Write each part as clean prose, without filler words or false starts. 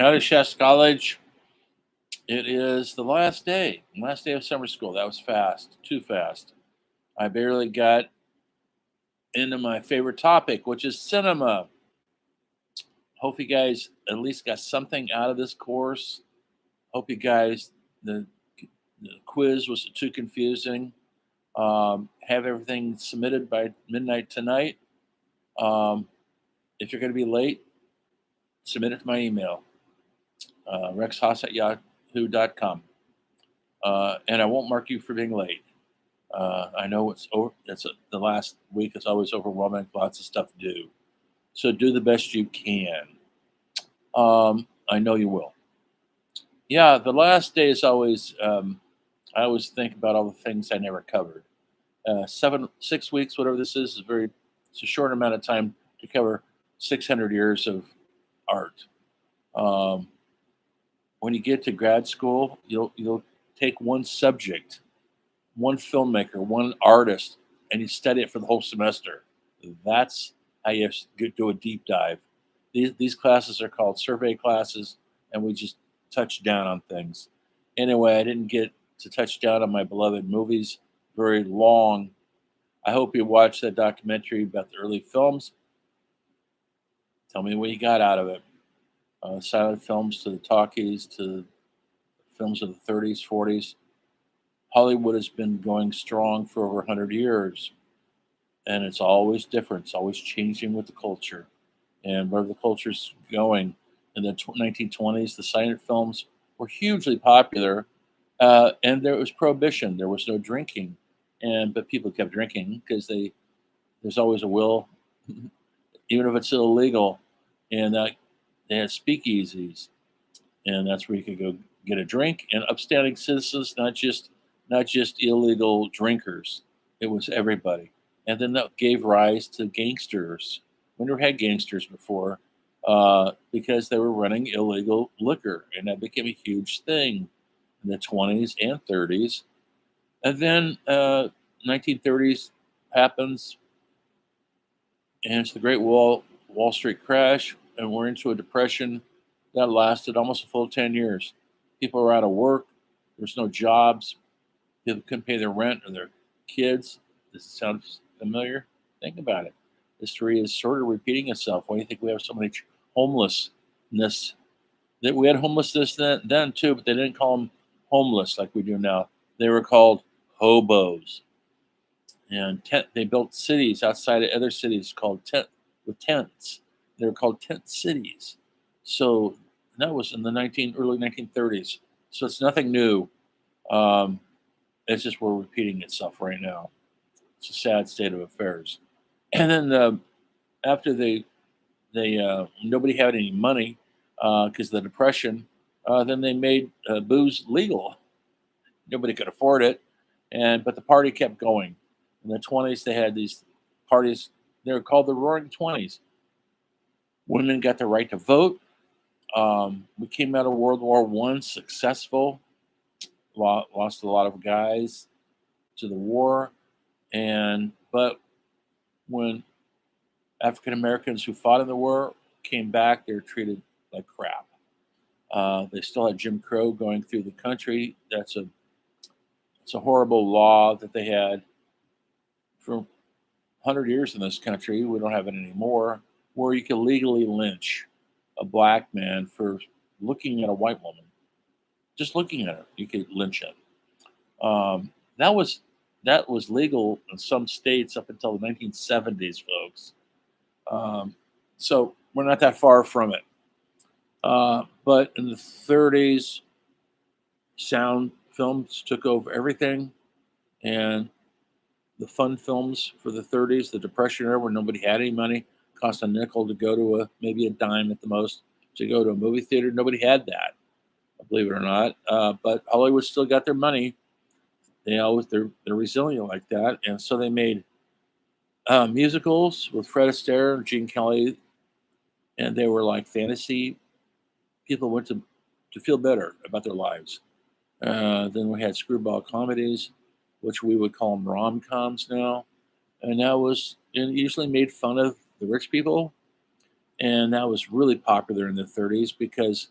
Out of Shasta College, it is the last day of summer school. That was fast, too fast. I barely got into my favorite topic, which is cinema. Hope you guys at least got something out of this course. Hope you guys, the, the quiz wasn't too confusing. Have everything submitted by midnight tonight. Um, if you're going to be late, submit it to my email, rexhaas at yahoo.com. And I won't mark you for being late. I know the last week is always overwhelming, lots of stuff to do. So do the best you can. I know you will. Yeah, the last day is always. I always think about all the things I never covered. 6 weeks, whatever this is very. It's a short amount of time to cover 600 years of art. Um, when you get to grad school, you'll take one subject, one filmmaker, one artist, and you study it for the whole semester. That's how you do a deep dive. These classes are called survey classes, and we just touch down on things. Anyway, I didn't get to touch down on my beloved movies very long. I hope you watched that documentary about the early films. Tell me what you got out of it. Silent films to the talkies to films of the 30s, 40s. Hollywood has been going strong for over 100 years, and it's always different. It's always changing with the culture and where the culture's going. In the 1920s, the silent films were hugely popular, and there was prohibition. There was no drinking, but people kept drinking because there's always a will, even if it's illegal, and that they had speakeasies, and that's where you could go get a drink. And upstanding citizens, not just illegal drinkers, it was everybody. And then that gave rise to gangsters. We never had gangsters before because they were running illegal liquor, and that became a huge thing in the 20s and 30s. And then 1930s happens, and it's the Great Wall Street crash, and we're into a depression that lasted almost a full 10 years. People were out of work. There's no jobs. People couldn't pay their rent or their kids. Does it sound familiar? Think about it. History is sort of repeating itself. Why do you think we have so much homelessness? That we had homelessness then too, but they didn't call them homeless like we do now. They were called hobos. And they built cities outside of other cities called with tents. They were called tent cities. So that was in the early 1930s. So it's nothing new. Um, it's just we're repeating itself right now. It's a sad state of affairs. And then after they nobody had any money because of the depression, then they made booze legal. Nobody could afford it, but the party kept going. In the 20s, they had these parties. They were called the Roaring Twenties. Women got the right to vote. We came out of World War One successful. Lost a lot of guys to the war, but when African Americans who fought in the war came back, they were treated like crap. They still had Jim Crow going through the country. It's a horrible law that they had for 100 years in this country. We don't have it anymore, where you can legally lynch a black man for looking at a white woman. Just looking at her, you could lynch him. Um, that was that was legal in some states up until the 1970s, folks. Um, so we're not that far from it. But in the 30s, sound films took over everything, and the fun films for the 30s, the Depression era, where nobody had any money, cost a nickel to go to maybe a dime at the most to go to a movie theater. Nobody had that, believe it or not. But Hollywood still got their money. They're resilient like that, and so they made musicals with Fred Astaire and Gene Kelly, and they were like fantasy. People went to feel better about their lives. Then we had screwball comedies, which we would call them rom coms now, and that was and usually made fun of the rich people, and that was really popular in the 30s because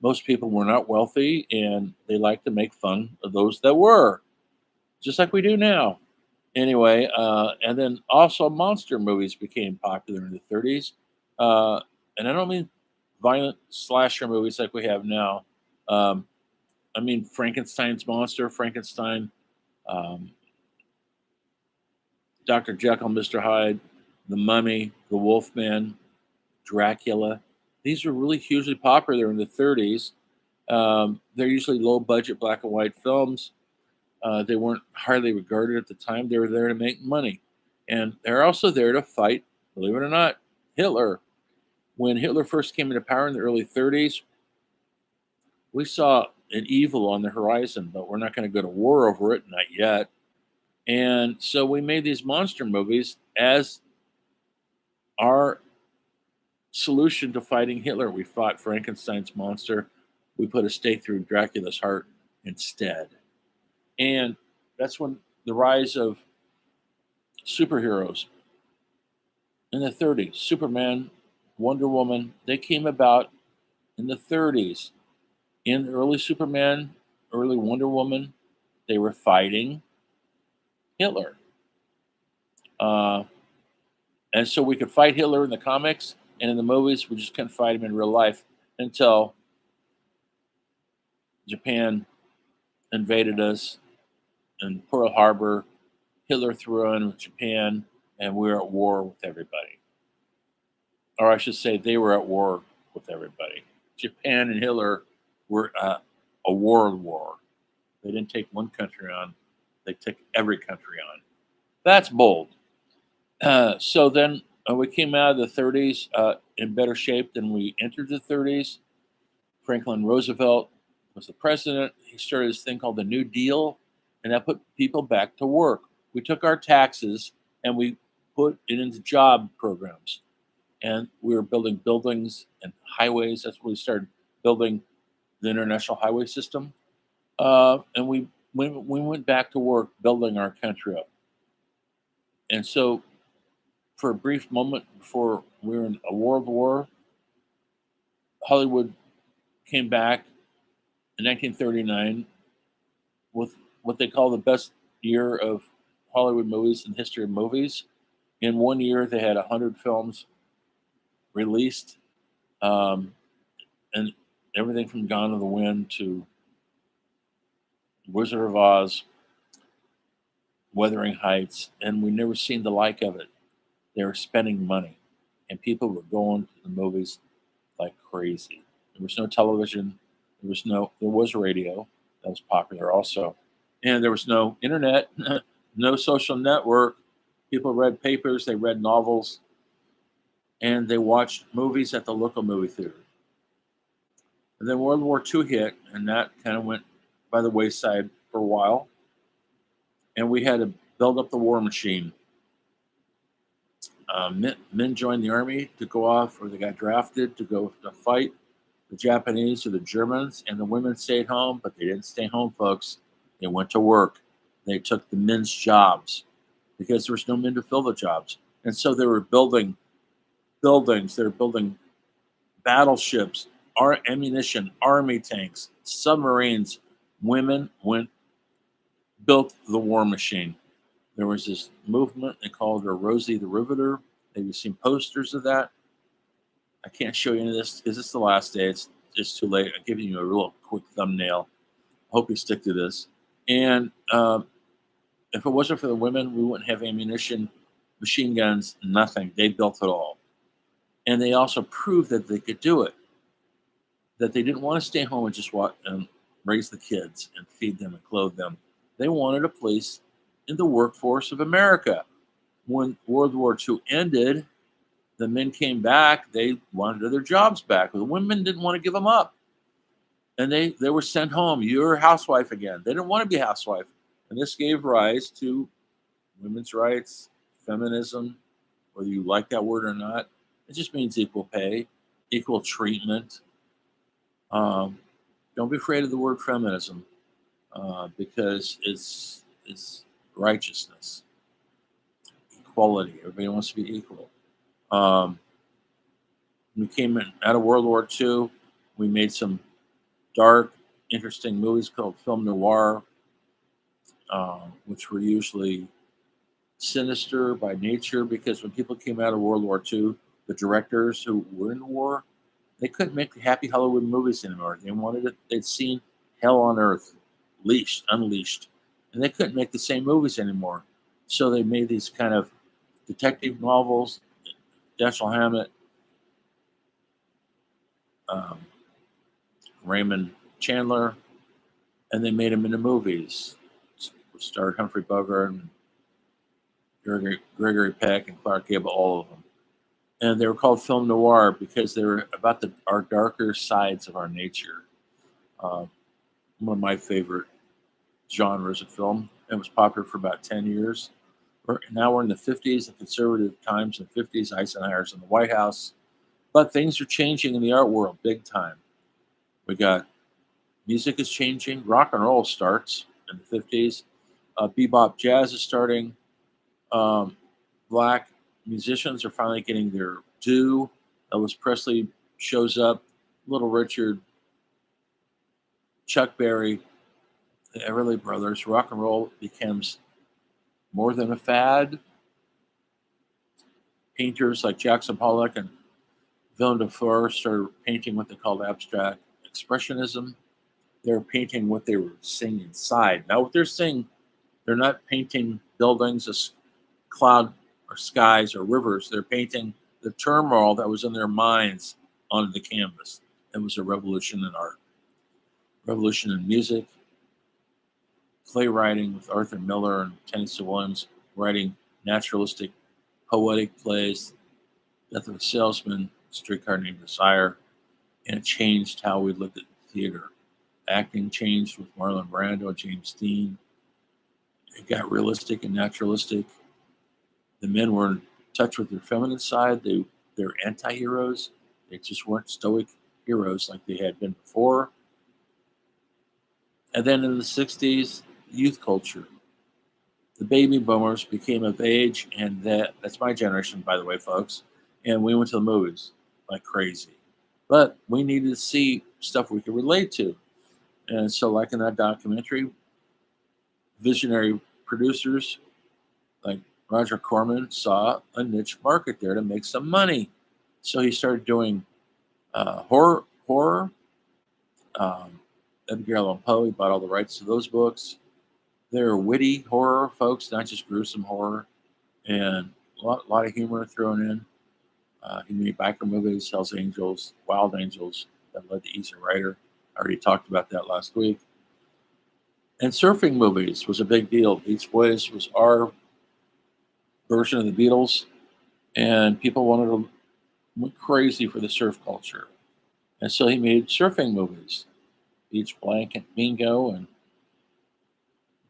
Most people were not wealthy, and they liked to make fun of those that were, just like we do now. Anyway, and then also monster movies became popular in the 30s. Uh, and I don't mean violent slasher movies like we have now. Um, I mean Frankenstein's monster, Frankenstein, um, Dr. Jekyll, Mr. Hyde, The Mummy, The Wolfman, Dracula. These were really hugely popular in the 30s. They're usually low budget black and white films. They weren't highly regarded at the time. They were there to make money. And they're also there to fight, believe it or not, Hitler. When Hitler first came into power in the early 30s, we saw an evil on the horizon, but we're not going to go to war over it, not yet. And so we made these monster movies as our solution to fighting Hitler. We fought Frankenstein's monster. We put a stake through Dracula's heart instead. And that's when the rise of superheroes in the 30s, Superman, Wonder Woman, they came about in the 30s. In early Superman, early Wonder Woman, they were fighting Hitler. Uh, and so we could fight Hitler in the comics, and in the movies, we just couldn't fight him in real life until Japan invaded us in Pearl Harbor. Hitler threw in with Japan, and we were at war with everybody. Or I should say, they were at war with everybody. Japan and Hitler were a world war. They didn't take one country on, they took every country on. That's bold. So then we came out of the 30s in better shape than we entered the 30s. Franklin Roosevelt was the president. He started this thing called the New Deal, and that put people back to work. We took our taxes and we put it into job programs. And we were building buildings and highways. That's when we started building the international highway system. And we went back to work building our country up. And so, for a brief moment before we were in a world war, Hollywood came back in 1939 with what they call the best year of Hollywood movies in the history of movies. In one year, they had 100 films released, um, and everything from Gone with the Wind to Wizard of Oz, Wuthering Heights, and we never seen the like of it. They were spending money, and people were going to the movies like crazy. There was no television. There was radio that was popular also, and there was no internet, no social network. People read papers, they read novels, and they watched movies at the local movie theater. And then World War II hit, and that kind of went by the wayside for a while. And we had to build up the war machine. Men joined the army to go off, or they got drafted to go to fight the Japanese or the Germans, and the women stayed home, but they didn't stay home, folks. They went to work. They took the men's jobs because there was no men to fill the jobs. And so they were building buildings, they were building battleships, ammunition, army tanks, submarines. Women went, built the war machine. There was this movement, they called her Rosie the Riveter. Have you seen posters of that? I can't show you any of this because it's the last day. It's just too late. I'm giving you a real quick thumbnail. I hope you stick to this. And if it wasn't for the women, we wouldn't have ammunition, machine guns, nothing. They built it all. And they also proved that they could do it, that they didn't want to stay home and just watch and raise the kids and feed them and clothe them. They wanted a place in the workforce of America. When World War II ended, the men came back. They wanted their jobs back. The women didn't want to give them up. And they were sent home. You're a housewife again. They didn't want to be a housewife. And this gave rise to women's rights, feminism, whether you like that word or not. It just means equal pay, equal treatment. Don't be afraid of the word feminism because it's righteousness, equality. Everybody wants to be equal. We came in out of World War II. We made some dark, interesting movies called film noir, which were usually sinister by nature because when people came out of World War II, the directors who were in the war, they couldn't make the happy Hollywood movies anymore. They wanted it, they'd seen hell on earth, unleashed, and they couldn't make the same movies anymore. So they made these kind of detective novels, Dashiell Hammett, um, Raymond Chandler, and they made them into movies. Starred Humphrey Bogart and Gregory Peck and Clark Gable, all of them. And they were called film noir because they were about our darker sides of our nature. Uh, One of my favorite genres of film. It was popular for about 10 years. Now we're in the 50s, the conservative times in the 50s. Eisenhower's in the White House. But things are changing in the art world big time. We got music is changing. Rock and roll starts in the 50s. Bebop jazz is starting. Black musicians are finally getting their due. Elvis Presley shows up. Little Richard, Chuck Berry, the Everly Brothers. Rock and roll becomes more than a fad. Painters like Jackson Pollock and Willem Dafoe started painting what they called abstract expressionism. They were painting what they were seeing inside. Now, what they're seeing, they're not painting buildings, as cloud or skies or rivers. They're painting the turmoil that was in their minds onto the canvas. It was a revolution in art, revolution in music, playwriting with Arthur Miller and Tennessee Williams writing naturalistic, poetic plays, Death of a Salesman, Streetcar Named Desire, and it changed how we looked at theater. Acting changed with Marlon Brando and James Dean. It got realistic and naturalistic. The men were in touch with their feminine side. They're anti-heroes. They just weren't stoic heroes like they had been before. And then in the 60s, youth culture. The baby boomers became of age, and that's my generation, by the way, folks. And we went to the movies like crazy. But we needed to see stuff we could relate to. And so, like in that documentary, visionary producers like Roger Corman saw a niche market there to make some money. So he started doing horror. Edgar Allan Poe, he bought all the rights to those books. They're witty horror, folks, not just gruesome horror, and a lot of humor thrown in. He made biker movies, Hell's Angels, Wild Angels, that led to Easy Rider. I already talked about that last week. And surfing movies was a big deal. Beach Boys was our version of the Beatles, and people went crazy for the surf culture. And so he made surfing movies, Beach Blanket Bingo and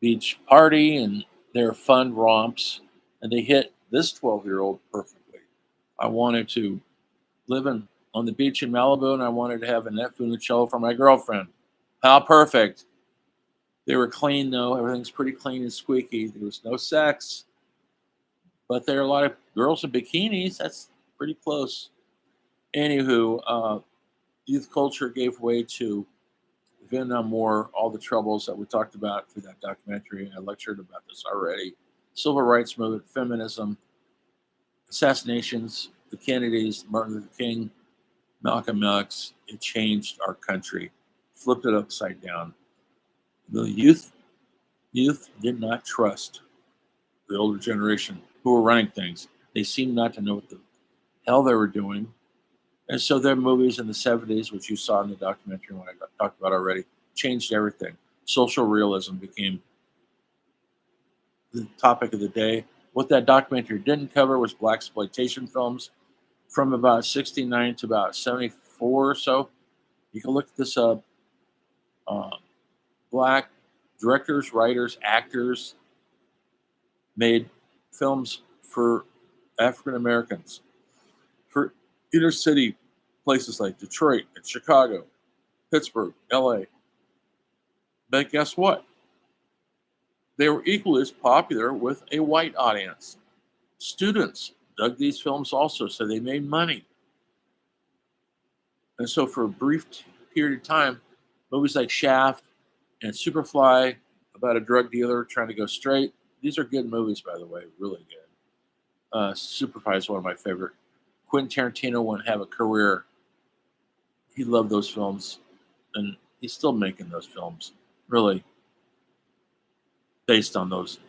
Beach Party, and their fun romps, and they hit this 12-year-old perfectly. I wanted to live on the beach in Malibu, and I wanted to have a Annette Funicello for my girlfriend. How perfect. They were clean, though. Everything's pretty clean and squeaky. There was no sex, but there are a lot of girls in bikinis. That's pretty close. Anywho, youth culture gave way to Vietnam War, all the troubles that we talked about through that documentary. I lectured about this already. Civil rights movement, feminism, assassinations, the Kennedys, Martin Luther King, Malcolm X. It changed our country, flipped it upside down. The youth did not trust the older generation who were running things. They seemed not to know what the hell they were doing. And so their movies in the 70s, which you saw in the documentary when I talked about already, changed everything. Social realism became the topic of the day. What that documentary didn't cover was blaxploitation films from about 69 to about 74 or so. You can look this up. Black directors, writers, actors made films for African Americans, for inner city places like Detroit and Chicago, Pittsburgh, LA. But guess what? They were equally as popular with a white audience. Students dug these films also, so they made money. And so for a brief period of time, Movies like Shaft and Superfly about a drug dealer trying to go straight. These are good movies, by the way, really good. Superfly is one of my favorite. Quentin Tarantino wouldn't have a career. He loved those films, and he's still making those films, really based on those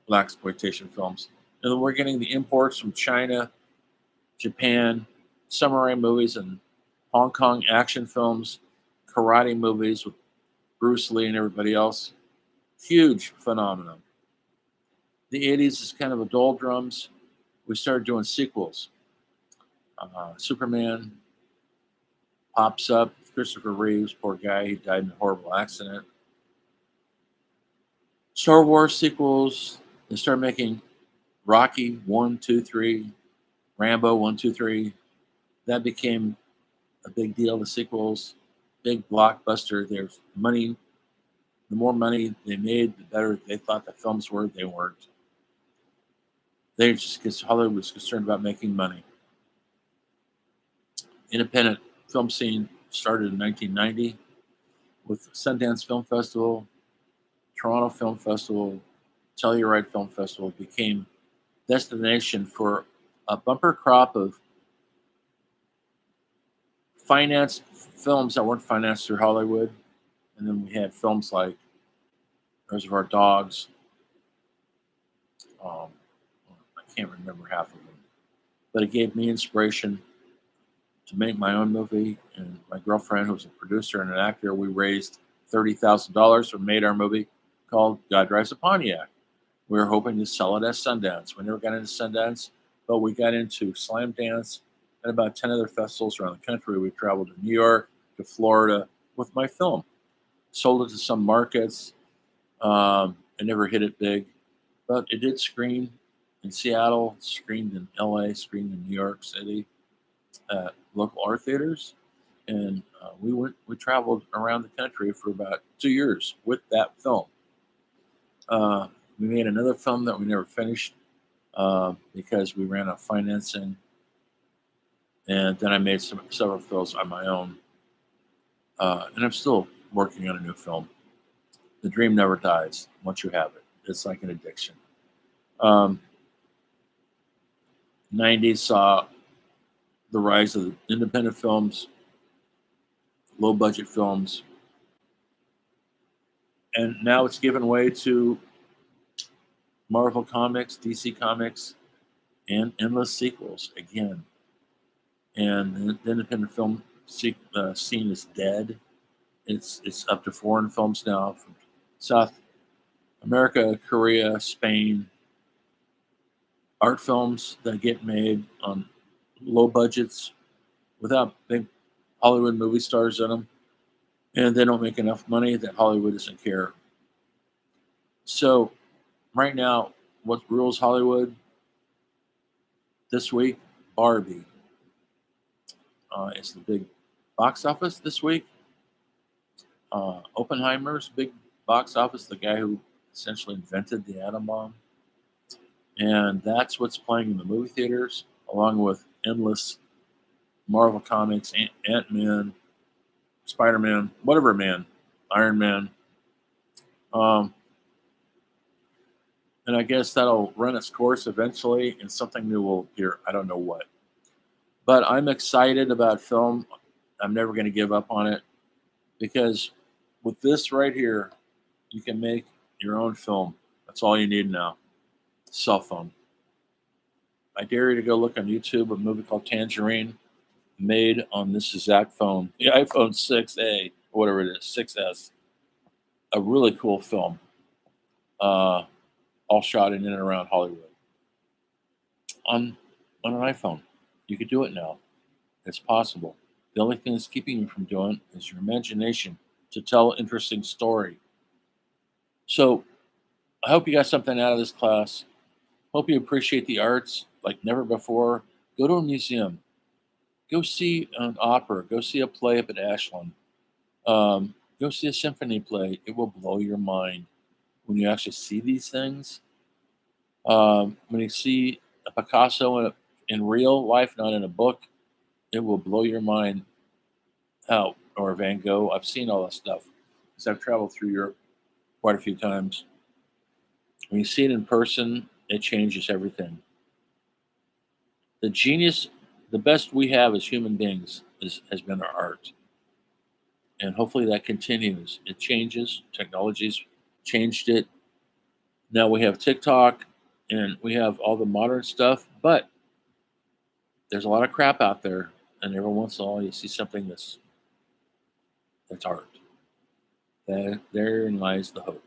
black exploitation films. And then we're getting the imports from China, Japan, samurai movies, and Hong Kong action films, karate movies with Bruce Lee and everybody else. Huge phenomenon. The 80s is kind of a doldrums. We started doing sequels. Superman pops up. Christopher Reeves, poor guy, he died in a horrible accident. Star Wars sequels. They started making Rocky 1, 2, 3, Rambo 1, 2, 3. That became a big deal. The sequels, big blockbuster. There's money. The more money they made, the better they thought the films were. They weren't. They just because Hollywood was concerned about making money. Independent film scene started in 1990 with Sundance Film Festival, Toronto Film Festival, Telluride Film Festival. Became destination for a bumper crop of financed films that weren't financed through Hollywood. And then we had films like Reservoir Dogs. I can't remember half of them. But it gave me inspiration to make my own movie. And my girlfriend, who was a producer and an actor, we raised $30,000 and made our movie called God Drives a Pontiac. We were hoping to sell it at Sundance. We never got into Sundance, but we got into Slam Dance and about 10 other festivals around the country. We traveled to New York, to Florida with my film. Sold it to some markets. It never hit it big, but it did screen in Seattle, screened in LA, screened in New York City at local art theaters. And we traveled around the country for about 2 years with that film. We made another film that we never finished because we ran out of financing. And then I made several films on my own. And I'm still working on a new film. The dream never dies once you have it. It's like an addiction. 90s saw the rise of the independent films, low budget films, and now it's given way to Marvel Comics, DC Comics, and endless sequels again. And the independent film scene is dead. It's up to foreign films now from South America, Korea, Spain. Art films that get made on low budgets without big Hollywood movie stars in them, and they don't make enough money that Hollywood doesn't care. So, right now, what rules Hollywood this week? Barbie. It's the big box office this week. Oppenheimer's big box office, the guy who essentially invented the atom bomb. And that's what's playing in the movie theaters, along with endless Marvel Comics, Ant-Man, Spider-Man, whatever man, Iron Man. And I guess that'll run its course eventually, and something new will appear. I don't know what. But I'm excited about film. I'm never going to give up on it because with this right here, you can make your own film. That's all you need now. Cell phone. I dare you to go look on YouTube a movie called Tangerine, made on this exact phone, the iPhone 6A, or whatever it is, 6S. A really cool film, all shot in and around Hollywood on an iPhone. You could do it now. It's possible. The only thing that's keeping you from doing it is your imagination to tell an interesting story. So I hope you got something out of this class. Hope you appreciate the arts like never before. Go to a museum. Go see an opera. Go see a play up at Ashland. Go see a symphony play. It will blow your mind when you actually see these things. When you see a Picasso in real life, not in a book, it will blow your mind how or Van Gogh. I've seen all that stuff because I've traveled through Europe quite a few times. When you see it in person, it changes everything. The genius, the best we have as human beings has been our art. And hopefully that continues. It changes. Technology's changed it. Now we have TikTok and we have all the modern stuff, but there's a lot of crap out there. And every once in a while you see something that's art. Therein lies the hope.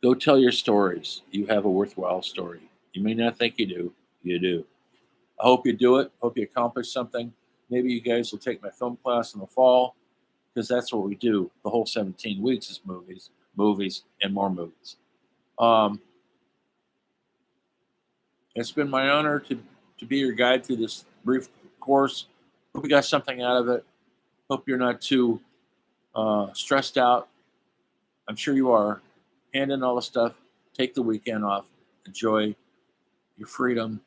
Go tell your stories. You have a worthwhile story. You may not think you do. You do. I hope you do it. Hope you accomplish something. Maybe you guys will take my film class in the fall because that's what we do. The whole 17 weeks is movies, and more movies. Um, it's been my honor to be your guide through this brief course. Hope you got something out of it. Hope you're not too stressed out. I'm sure you are. Hand in all the stuff. Take the weekend off. Enjoy your freedom.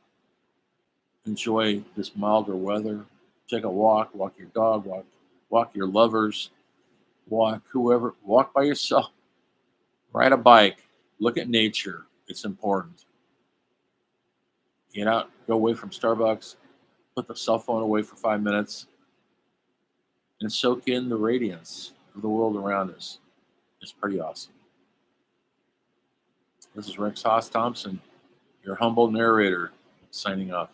Enjoy this milder weather. Take a walk. Walk your dog. Walk your lovers. Walk whoever. Walk by yourself. Ride a bike. Look at nature. It's important. Get out. Go away from Starbucks. Put the cell phone away for 5 minutes and soak in the radiance of the world around us. It's pretty awesome. This is Rex Haas Thompson, your humble narrator, signing off.